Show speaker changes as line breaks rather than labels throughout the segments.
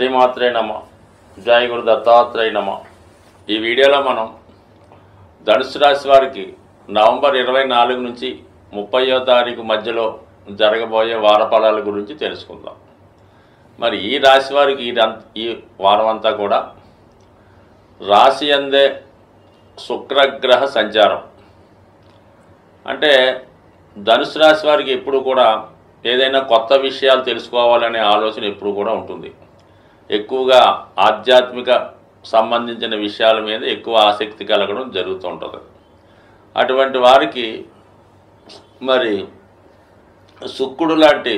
శ్రీమాత్రే నమ. జై గురు దత్తాత్రేయ నమ. ఈ వీడియోలో మనం ధనుసు రాశి వారికి నవంబర్ 24 నుంచి 30వ తారీఖు మధ్యలో జరగబోయే వారఫలాల గురించి తెలుసుకుందాం. మరి ఈ రాశి వారికి ఈ వారం అంతా కూడా రాశి అందే శుక్రగ్రహ సంచారం. అంటే ధనుసు రాశి వారికి ఎప్పుడు కూడా ఏదైనా కొత్త విషయాలు తెలుసుకోవాలనే ఆలోచన ఎప్పుడు కూడా ఉంటుంది. ఎక్కువగా ఆధ్యాత్మిక సంబంధించిన విషయాల మీద ఎక్కువ ఆసక్తి కలగడం జరుగుతూ ఉంటుంది. అటువంటి వారికి మరి శుక్రుడు లాంటి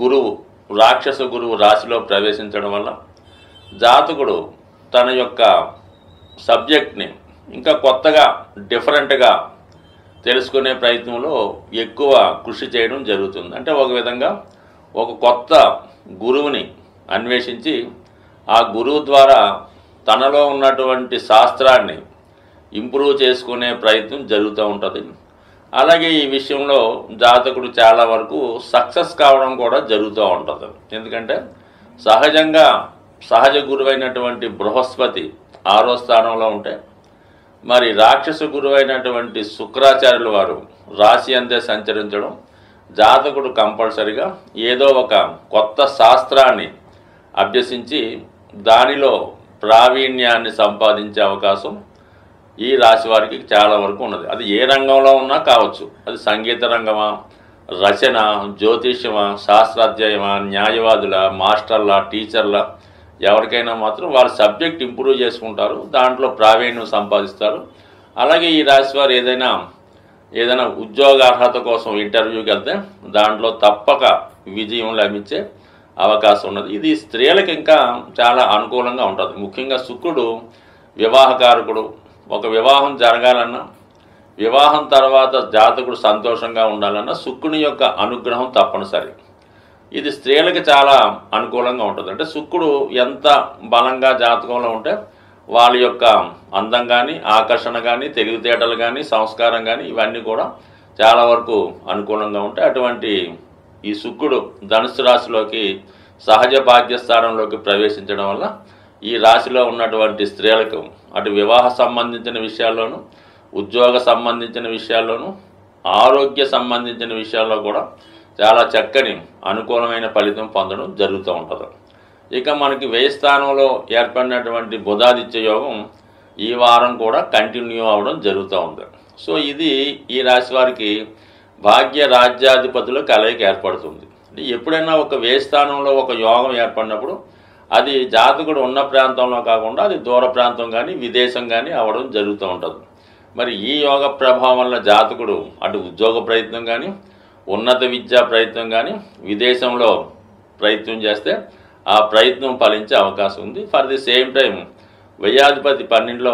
గురువు, రాక్షస గురువు రాశిలో ప్రవేశించడం వల్ల జాతకుడు తన యొక్క సబ్జెక్ట్ని ఇంకా కొత్తగా డిఫరెంట్గా తెలుసుకునే ప్రయత్నంలో ఎక్కువ కృషి చేయడం జరుగుతుంది. అంటే ఒక విధంగా ఒక కొత్త గురువుని అన్వేషించి ఆ గురువు ద్వారా తనలో ఉన్నటువంటి శాస్త్రాన్ని ఇంప్రూవ్ చేసుకునే ప్రయత్నం జరుగుతూ ఉంటుంది. అలాగే ఈ విషయంలో జాతకుడు చాలా వరకు సక్సెస్ కావడం కూడా జరుగుతూ ఉంటుంది. ఎందుకంటే సహజంగా సహజ గురువైనటువంటి బృహస్పతి 6వ స్థానంలో ఉంటే మరి రాక్షస గురువైనటువంటి శుక్రాచార్యుల వారు రాశి అందే సంచరించడం జాతకుడు కంపల్సరిగా ఏదో ఒక కొత్త శాస్త్రాన్ని అభ్యసించి దానిలో ప్రావీణ్యాన్ని సంపాదించే అవకాశం ఈ రాశి వారికి చాలా వరకు ఉన్నది. అది ఏ రంగంలో ఉన్నా కావచ్చు. అది సంగీత రంగమా, రచన, జ్యోతిష్యమా, శాస్త్రాధ్యాయమా, న్యాయవాదుల, మాస్టర్ల, టీచర్ల, ఎవరికైనా మాత్రం వారి సబ్జెక్ట్ ఇంప్రూవ్ చేసుకుంటారు, దాంట్లో ప్రావీణ్యం సంపాదిస్తారు. అలాగే ఈ రాశి వారు ఏదైనా ఉద్యోగ అర్హత కోసం ఇంటర్వ్యూకి వెళ్తే దాంట్లో తప్పక విజయం లభించే అవకాశం ఉన్నది. ఇది స్త్రీలకు ఇంకా చాలా అనుకూలంగా ఉంటుంది. ముఖ్యంగా శుక్రుడు వివాహకారకుడు. ఒక వివాహం జరగాలన్నా, వివాహం తర్వాత జాతకుడు సంతోషంగా ఉండాలన్నా శుక్రుని యొక్క అనుగ్రహం తప్పనిసరి. ఇది స్త్రీలకు చాలా అనుకూలంగా ఉంటుంది. అంటే శుక్రుడు ఎంత బలంగా జాతకంలో ఉంటే వాళ్ళ యొక్క అందం కానీ, ఆకర్షణ కానీ, తెలివితేటలు కానీ, సంస్కారం కానీ ఇవన్నీ కూడా చాలా వరకు అనుకూలంగా ఉంటాయి. అటువంటి ఈ శుక్రుడు ధనుసు రాశిలోకి సహజ భాగ్యస్థానంలోకి ప్రవేశించడం వల్ల ఈ రాశిలో ఉన్నటువంటి స్త్రీలకు అటు వివాహ సంబంధించిన విషయాల్లోనూ, ఉద్యోగ సంబంధించిన విషయాల్లోనూ, ఆరోగ్య సంబంధించిన విషయాల్లో కూడా చాలా చక్కని అనుకూలమైన ఫలితం పొందడం జరుగుతూ ఉంటుంది. ఇక మనకి వ్యయ స్థానంలో ఏర్పడినటువంటి బుధాదిత్య యోగం ఈ వారం కూడా కంటిన్యూ అవ్వడం జరుగుతూ ఉంది. సో ఇది ఈ రాశి వారికి భాగ్య రాజ్యాధిపతుల కలయిక ఏర్పడుతుంది. ఎప్పుడైనా ఒక వ్యయ స్థానంలో ఒక యోగం ఏర్పడినప్పుడు అది జాతకుడు ఉన్న ప్రాంతంలో కాకుండా అది దూర ప్రాంతం కానీ, విదేశం కానీ అవ్వడం జరుగుతూ ఉంటుంది. మరి ఈ యోగ ప్రభావం వల్ల జాతకుడు అటు ఉద్యోగ ప్రయత్నం కానీ, ఉన్నత విద్యా ప్రయత్నం కానీ, విదేశంలో ప్రయత్నం చేస్తే ఆ ప్రయత్నం ఫలించే అవకాశం ఉంది. ఫర్ ది సేమ్ టైం వ్యయాధిపతి 12లో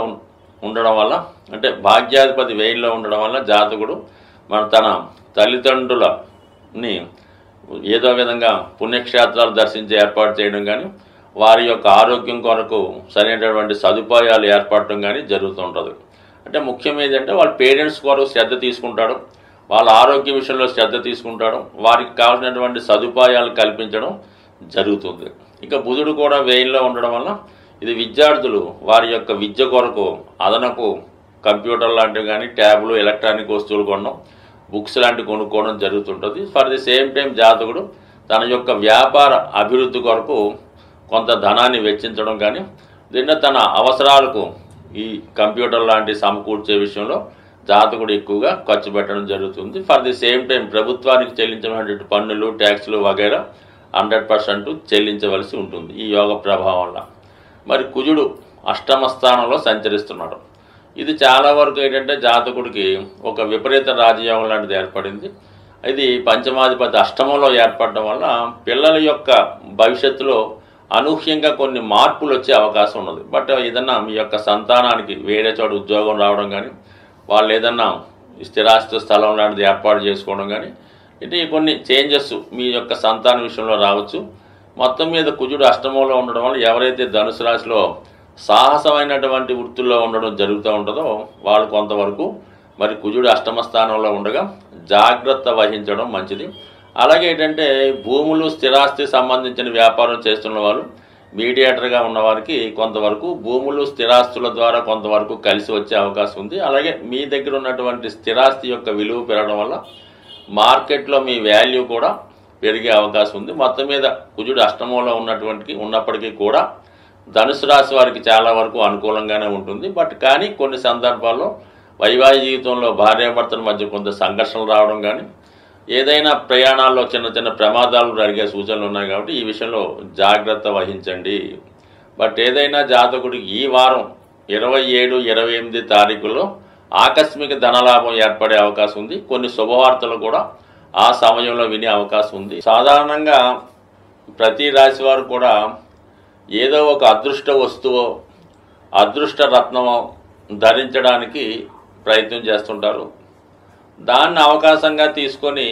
ఉండడం వల్ల, అంటే భాగ్యాధిపతి వ్యయంలో ఉండడం వల్ల జాతకుడు తన తల్లిదండ్రులని ఏదో విధంగా పుణ్యక్షేత్రాలు దర్శించి ఏర్పాటు చేయడం కానీ, వారి యొక్క ఆరోగ్యం కొరకు సరైనటువంటి సదుపాయాలు ఏర్పడటం కానీ జరుగుతూ ఉంటుంది. అంటే ముఖ్యం ఏంటంటే వాళ్ళ పేరెంట్స్ కొరకు శ్రద్ధ తీసుకుంటాడు, వాళ్ళ ఆరోగ్య విషయంలో శ్రద్ధ తీసుకుంటాడు, వారికి కావాల్సినటువంటి సదుపాయాలు కల్పించడం జరుగుతుంది. ఇక బుధుడు కూడా వ్యయంలో ఉండడం వల్ల ఇది విద్యార్థులు వారి యొక్క విద్య కొరకు అదనపు కంప్యూటర్ లాంటివి కానీ, ట్యాబ్లు, ఎలక్ట్రానిక్ వస్తువులు కొనడం, బుక్స్ లాంటివి కొనుక్కోవడం జరుగుతుంటుంది. ఫర్ ది సేమ్ టైం జాతకుడు తన యొక్క వ్యాపార అభివృద్ధి కొరకు కొంత ధనాన్ని వెచ్చించడం కానీ, దీన్ని తన అవసరాలకు ఈ కంప్యూటర్ లాంటి సమకూర్చే విషయంలో జాతకుడు ఎక్కువగా ఖర్చు పెట్టడం జరుగుతుంది. ఫర్ ది సేమ్ టైం ప్రభుత్వానికి చెల్లించినటువంటి పన్నులు, ట్యాక్సులు వగైరా 100% చెల్లించవలసి ఉంటుంది ఈ యోగ ప్రభావం వల్ల. మరి కుజుడు అష్టమ స్థానంలో సంచరిస్తున్నాడు. ఇది చాలా వరకు ఏంటంటే జాతకుడికి ఒక విపరీత రాజయోగం లాంటిది ఏర్పడింది. ఇది పంచమాధిపతి అష్టమంలో ఏర్పడడం వల్ల పిల్లల యొక్క భవిష్యత్తులో అనూహ్యంగా కొన్ని మార్పులు వచ్చే అవకాశం ఉన్నది. బట్ ఏదన్నా మీ యొక్క సంతానానికి వేరే చోట ఉద్యోగం రావడం కానీ, వాళ్ళు ఏదన్నా స్థిరాస్తి స్థలం లాంటిది ఏర్పాటు చేసుకోవడం కానీ, ఇది కొన్ని చేంజెస్ మీ యొక్క సంతాన విషయంలో రావచ్చు. మొత్తం మీద కుజుడు అష్టమంలో ఉండడం వల్ల ఎవరైతే ధనుసు రాశిలో సాహసమైనటువంటి వృత్తుల్లో ఉండడం జరుగుతూ ఉంటుందో వాళ్ళు కొంతవరకు మరి కుజుడు అష్టమ స్థానంలో ఉండగా జాగ్రత్త వహించడం మంచిది. అలాగే ఏంటంటే భూములు, స్థిరాస్తి సంబంధించిన వ్యాపారం చేస్తున్న వాళ్ళు మీడియేటర్గా ఉన్నవారికి కొంతవరకు భూములు స్థిరాస్తుల ద్వారా కొంతవరకు కలిసి వచ్చే అవకాశం ఉంది. అలాగే మీ దగ్గర ఉన్నటువంటి స్థిరాస్తి యొక్క విలువ పెరగడం వల్ల మార్కెట్లో మీ వాల్యూ కూడా పెరిగే అవకాశం ఉంది. మొత్తం మీద కుజుడు అష్టమంలో ఉన్నప్పటికీ కూడా ధనుసు రాశి వారికి చాలా వరకు అనుకూలంగానే ఉంటుంది. కానీ కొన్ని సందర్భాల్లో వైవాహిక జీవితంలో భార్యాభర్తల మధ్య కొంత సంఘర్షణలు రావడం కానీ, ఏదైనా ప్రయాణాల్లో చిన్న చిన్న ప్రమాదాలు జరిగే సూచనలు ఉన్నాయి. కాబట్టి ఈ విషయంలో జాగ్రత్త వహించండి. ఏదైనా జాతకుడికి ఈ వారం 27, 28 తారీఖుల్లో ఆకస్మిక ధనలాభం ఏర్పడే అవకాశం ఉంది. కొన్ని శుభవార్తలు కూడా ఆ సమయంలో వినే అవకాశం ఉంది. సాధారణంగా ప్రతి రాశి వారు కూడా ఏదో ఒక అదృష్ట వస్తువు, అదృష్ట రత్నమో ధరించడానికి ప్రయత్నం చేస్తుంటారు. దాన్ని అవకాశంగా తీసుకొని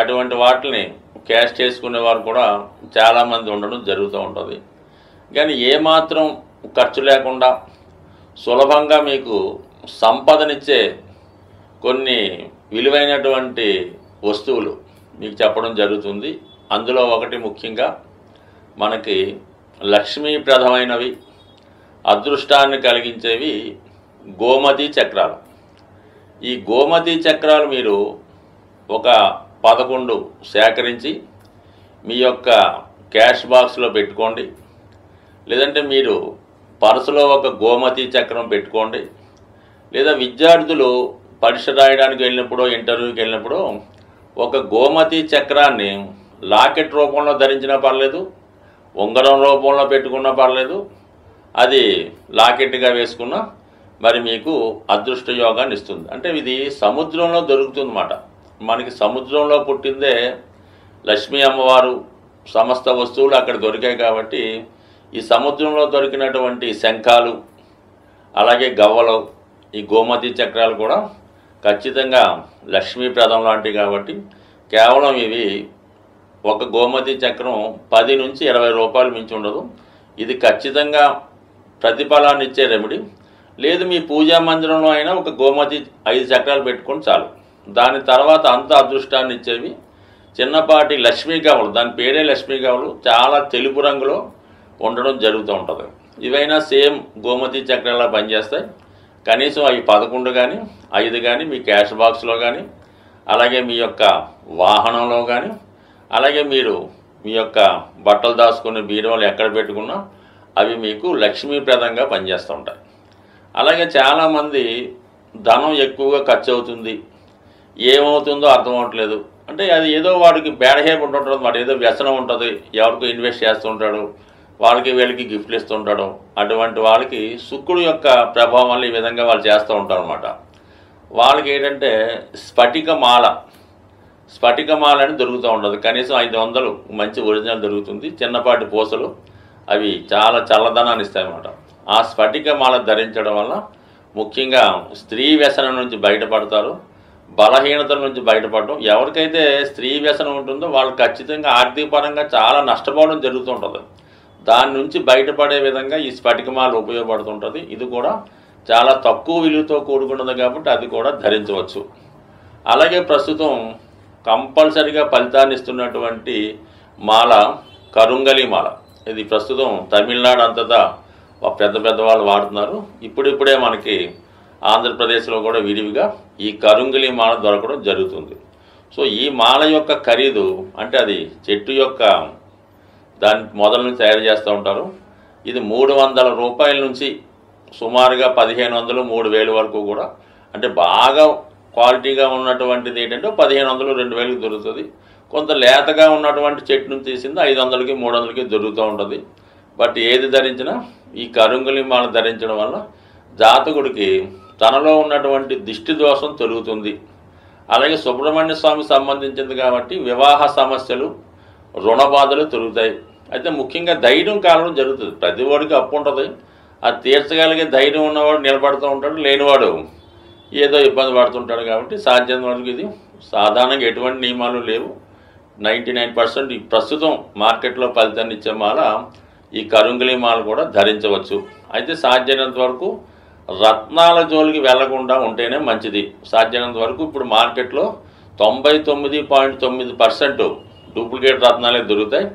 అటువంటి వాటిని క్యాష్ చేసుకునేవారు కూడా చాలామంది ఉండడం జరుగుతూ ఉంటుంది. కానీ ఏమాత్రం ఖర్చు లేకుండా సులభంగా మీకు సంపదనిచ్చే కొన్ని విలువైనటువంటి వస్తువులు మీకు చెప్పడం జరుగుతుంది. అందులో ఒకటి ముఖ్యంగా మనకి లక్ష్మీప్రదమైనవి, అదృష్టాన్ని కలిగించేవి గోమతి చక్రాలు. ఈ గోమతి చక్రాలు మీరు ఒక 11 సేకరించి మీ యొక్క క్యాష్ బాక్స్లో పెట్టుకోండి. లేదంటే మీరు పర్సులో ఒక గోమతి చక్రం పెట్టుకోండి. లేదా విద్యార్థులు పరీక్ష రాయడానికి వెళ్ళినప్పుడు, ఇంటర్వ్యూకి వెళ్ళినప్పుడు ఒక గోమతి చక్రాన్ని లాకెట్ రూపంలో ధరించినా పర్లేదు, ఉంగరం రూపంలో పెట్టుకున్నా పర్లేదు, అది లాకెట్గా వేసుకున్నా మరి మీకు అదృష్ట యోగాన్ని ఇస్తుంది. అంటే ఇది సముద్రంలో దొరుకుతుందన్నమాట. మనకి సముద్రంలో పుట్టిందే లక్ష్మీ అమ్మవారు, సమస్త వస్తువులు అక్కడ దొరికాయి. కాబట్టి ఈ సముద్రంలో దొరికినటువంటి శంఖాలు, అలాగే గవ్వలు, ఈ గోమతి చక్రాలు కూడా ఖచ్చితంగా లక్ష్మీప్రదం లాంటివి. కాబట్టి కేవలం ఇవి ఒక గోమతి చక్రం 10 నుంచి 20 రూపాయలు మించి ఉండదు. ఇది ఖచ్చితంగా ప్రతిఫలాన్ని ఇచ్చే రెమెడీ. లేదు మీ పూజా మందిరంలో అయినా ఒక గోమతి 5 చక్రాలు పెట్టుకొని చాలు. దాని తర్వాత అంత అదృష్టాన్ని ఇచ్చేవి చిన్నపాటి లక్ష్మీ గవ్వలు, దాని పేరే లక్ష్మీ గవ్వలు, చాలా తెలుపు రంగులో ఉండడం జరుగుతూ ఉంటుంది. ఇవైనా సేమ్ గోమతి చక్రాలా పనిచేస్తాయి. కనీసం అవి 11 కానీ 5 కానీ మీ క్యాష్ బాక్స్లో కానీ, అలాగే మీ యొక్క వాహనంలో కానీ, అలాగే మీరు మీ యొక్క బట్టలు దాచుకునే బీరువాలు ఎక్కడ పెట్టుకున్నా అవి మీకు లక్ష్మీప్రదంగా పనిచేస్తూ ఉంటాయి. అలాగే చాలామంది ధనం ఎక్కువగా ఖర్చు అవుతుంది, ఏమవుతుందో అర్థం అవ్వట్లేదు. అంటే అది ఏదో వాడికి బ్యాడ్ హ్యాబిట్ ఉంటుంది అన్నమాట. ఏదో వ్యసనం ఉంటుంది, ఎవరికో ఇన్వెస్ట్ చేస్తూ ఉంటాడు, వాళ్ళకి వీళ్ళకి గిఫ్ట్లు ఇస్తుంటాడు. అటువంటి వాళ్ళకి శుక్రుడు యొక్క ప్రభావం వల్ల ఈ విధంగా వాళ్ళు చేస్తూ ఉంటారు అన్నమాట. వాళ్ళకి ఏంటంటే స్ఫటికమాల అని దొరుకుతూ ఉంటుంది. కనీసం 500 మంచి ఒరిజినల్ దొరుకుతుంది. చిన్నపాటి పూసలు, అవి చాలా చల్లదనాన్ని ఇస్తాయన్నమాట. ఆ స్ఫటికమాల ధరించడం వల్ల ముఖ్యంగా స్త్రీ వ్యసనం నుంచి బయటపడతారు, బలహీనతల నుంచి బయటపడడం. ఎవరికైతే స్త్రీ వ్యసనం ఉంటుందో వాళ్ళు ఖచ్చితంగా ఆర్థిక పరంగా చాలా నష్టపోవడం జరుగుతుంటుంది. దాని నుంచి బయటపడే విధంగా ఈ స్ఫటికమాల ఉపయోగపడుతుంటుంది. ఇది కూడా చాలా తక్కువ విలువతో కూడుకున్నది కాబట్టి అది కూడా ధరించవచ్చు. అలాగే ప్రస్తుతం కంపల్సరిగా ఫలితాన్ని ఇస్తున్నటువంటి మాల కరుంగలి మాల. ఇది ప్రస్తుతం తమిళనాడు అంతటా పెద్ద వాళ్ళు వాడుతున్నారు. ఇప్పుడిప్పుడే మనకి ఆంధ్రప్రదేశ్లో కూడా విరివిగా ఈ కరుంగలి మాల దొరకడం జరుగుతుంది. సో ఈ మాల యొక్క ఖరీదు అంటే అది చెట్టు యొక్క దాని మొదల నుంచి తయారు చేస్తూ ఉంటారు. ఇది 300 రూపాయల నుంచి సుమారుగా 1500, 3000 వరకు కూడా, అంటే బాగా క్వాలిటీగా ఉన్నటువంటిది ఏంటంటే 1500, 2000కి దొరుకుతుంది. కొంత లేతగా ఉన్నటువంటి చెట్టు నుంచి తీసింది 500కి, 300కి దొరుకుతూ ఉంటుంది. ఏది ధరించినా ఈ కరుంగలి మాల ధరించడం వల్ల జాతకుడికి తనలో ఉన్నటువంటి దిష్టి దోషం తొలుగుతుంది. అలాగే సుబ్రహ్మణ్య స్వామి సంబంధించింది కాబట్టి వివాహ సమస్యలు, రుణ బాధలు తొలుగుతాయి. అయితే ముఖ్యంగా ధైర్యం కారణం జరుగుతుంది. ప్రతి వాడికి అప్పు ఉంటుంది, అది తీర్చగలిగే ధైర్యం ఉన్నవాడు నిలబడుతూ ఉంటాడు, లేనివాడు ఏదో ఇబ్బంది పడుతుంటాడు. కాబట్టి సాధ్యం వరకు ఇది సాధారణంగా ఎటువంటి నియమాలు లేవు. 99% ప్రస్తుతం మార్కెట్లో ఫలితాన్ని ఇచ్చే మాల ఈ కరుంగలి మాల కూడా ధరించవచ్చు. అయితే సాధ్యమైనంత వరకు రత్నాల జోలికి వెళ్లకుండా ఉంటేనే మంచిది. సాధ్యమైనంత వరకు ఇప్పుడు మార్కెట్లో 99.9% డూప్లికేట్ రత్నాలే దొరుకుతాయి.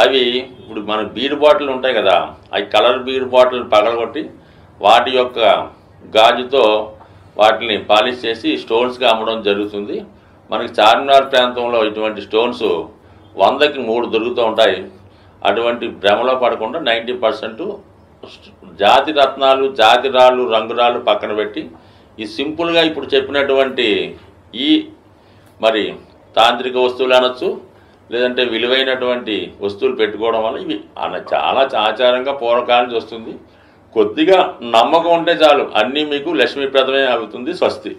అవి ఇప్పుడు మన బీర్ బాటిల్ ఉంటాయి కదా, అవి కలర్ బీర్ బాటిల్ పగలగొట్టి వాటి యొక్క గాజుతో వాటిని పాలిష్ చేసి స్టోన్స్గా అమ్మడం జరుగుతుంది. మనకి చార్మినార్ ప్రాంతంలో ఇటువంటి స్టోన్స్ 100కి 3 దొరుకుతూ ఉంటాయి. అటువంటి భ్రమలో పడకుండా 90% జాతి రత్నాలు, జాతి రాళ్ళు, రంగురాళ్ళు పక్కన పెట్టి ఈ సింపుల్గా ఇప్పుడు చెప్పినటువంటి ఈ మరి తాంత్రిక వస్తువులు అనొచ్చు, లేదంటే విలువైనటువంటి వస్తువులు పెట్టుకోవడం వల్ల ఇవి చాలా ఆచారంగా పూర్వకాలం నుంచి వస్తుంది. కొద్దిగా నమ్మకం ఉంటే చాలు, అన్నీ మీకు లక్ష్మీప్రదమే అవుతుంది. స్వస్తి.